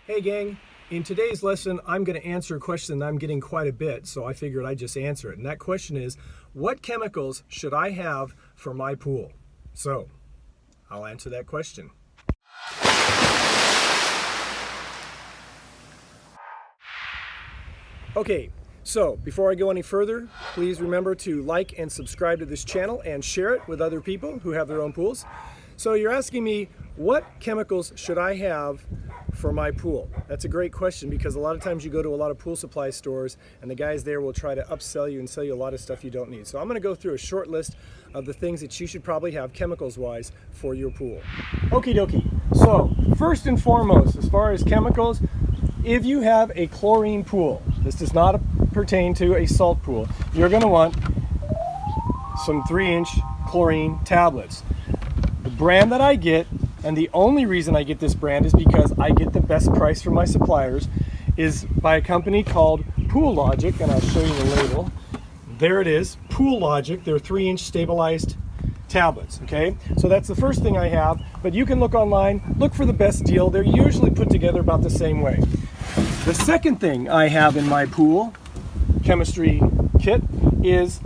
Hey gang, in today's lesson I'm going to answer a question that I'm getting quite a bit, so I figured I'd just answer it. And that question is, what chemicals should I have for my pool? So, I'll answer that question. Okay, so before I go any further, please remember to like and subscribe to this channel and share it with other people who have their own pools. So you're asking me, what chemicals should I have for my pool? That's a great question because a lot of times you go to a lot of pool supply stores and the guys there will try to upsell you and sell you a lot of stuff you don't need. So I'm going to go through a short list of the things that you should probably have chemicals wise for your pool. Okie dokie. So first and foremost, as far as chemicals, if you have a chlorine pool, this does not pertain to a salt pool, you're going to want some 3-inch chlorine tablets. The brand that I get, and the only reason I get this brand is because I get the best price from my suppliers, is by a company called Pool Logic, and I'll show you the label. There it is, Pool Logic. They're 3-inch stabilized tablets, okay? So that's the first thing I have, but you can look online, look for the best deal. They're usually put together about the same way. The second thing I have in my pool chemistry kit is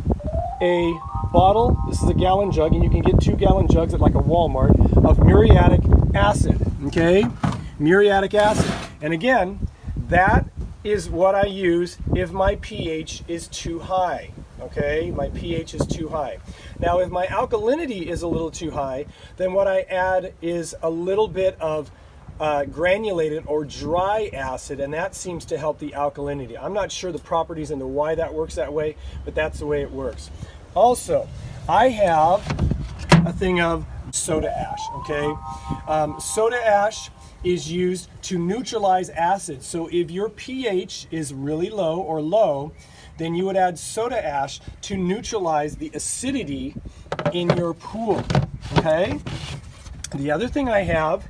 a bottle. This is a gallon jug, and you can get 2-gallon jugs at like a Walmart of muriatic acid, okay? Muriatic acid. And again, that is what I use if my pH is too high, okay? My pH is too high. Now, if my alkalinity is a little too high, then what I add is a little bit of granulated or dry acid, and that seems to help the alkalinity. I'm not sure the properties and why that works that way, but that's the way it works. Also, I have a thing of soda ash, okay? Soda ash is used to neutralize acid. So if your pH is really low or low, then you would add soda ash to neutralize the acidity in your pool, okay? The other thing I have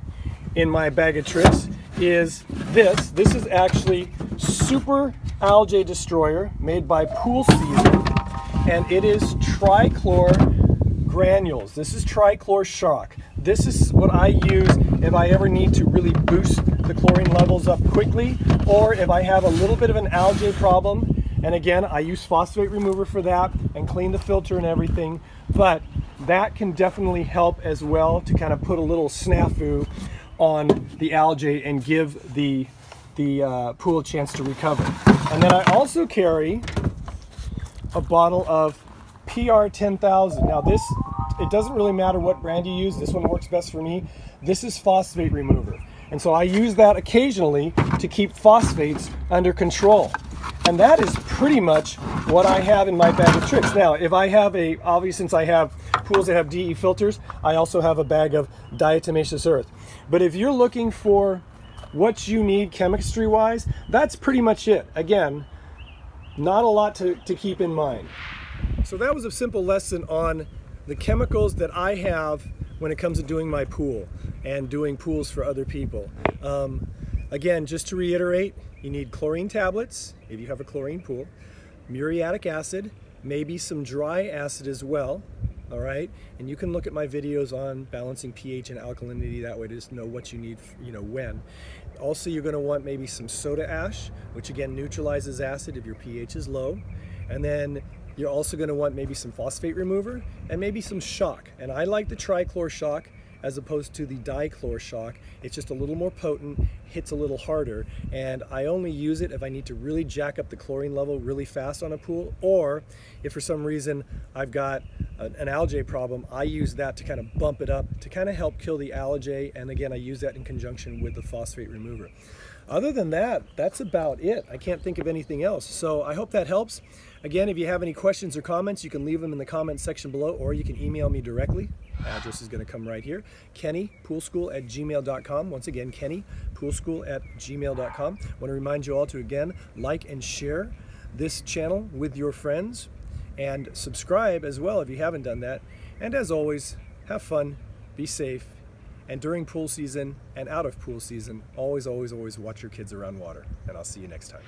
in my bag of tricks is this. This is actually Super Algae Destroyer made by Pool Season, and it is Tri-Chlor granules. This is Tri-Chlor shock. This is what I use if I ever need to really boost the chlorine levels up quickly, or if I have a little bit of an algae problem. And again, I use phosphate remover for that and clean the filter and everything, but that can definitely help as well to kind of put a little snafu on the algae and give the pool a chance to recover. And then I also carry a bottle of PR 10,000. Now this, it doesn't really matter what brand you use. This one works best for me. This is phosphate remover. And so I use that occasionally to keep phosphates under control. And that is pretty much what I have in my bag of tricks. Now, if I have obviously since I have pools that have DE filters, I also have a bag of diatomaceous earth. But if you're looking for what you need chemistry-wise, that's pretty much it. Again, not a lot to keep in mind. So that was a simple lesson on the chemicals that I have when it comes to doing my pool and doing pools for other people. Again, just to reiterate, you need chlorine tablets if you have a chlorine pool, muriatic acid, maybe some dry acid as well, all right? And you can look at my videos on balancing pH and alkalinity that way to just know what you need, when. Also, you're going to want maybe some soda ash, which again neutralizes acid if your pH is low. And then you're also going to want maybe some phosphate remover and maybe some shock. And I like the Tri-Chlor shock as opposed to the dichlor shock. It's just a little more potent, hits a little harder, and I only use it if I need to really jack up the chlorine level really fast on a pool, or if for some reason I've got an algae problem, I use that to kind of bump it up to kind of help kill the algae, and again, I use that in conjunction with the phosphate remover. Other than that, that's about it. I can't think of anything else. So I hope that helps. Again, if you have any questions or comments, you can leave them in the comments section below, or you can email me directly. Address is going to come right here. KennyPoolSchool@gmail.com. Once again, KennyPoolSchool@gmail.com. I want to remind you all to, again, like and share this channel with your friends, and subscribe as well if you haven't done that. And as always, have fun, be safe, and during pool season and out of pool season, always, always, always watch your kids around water. And I'll see you next time.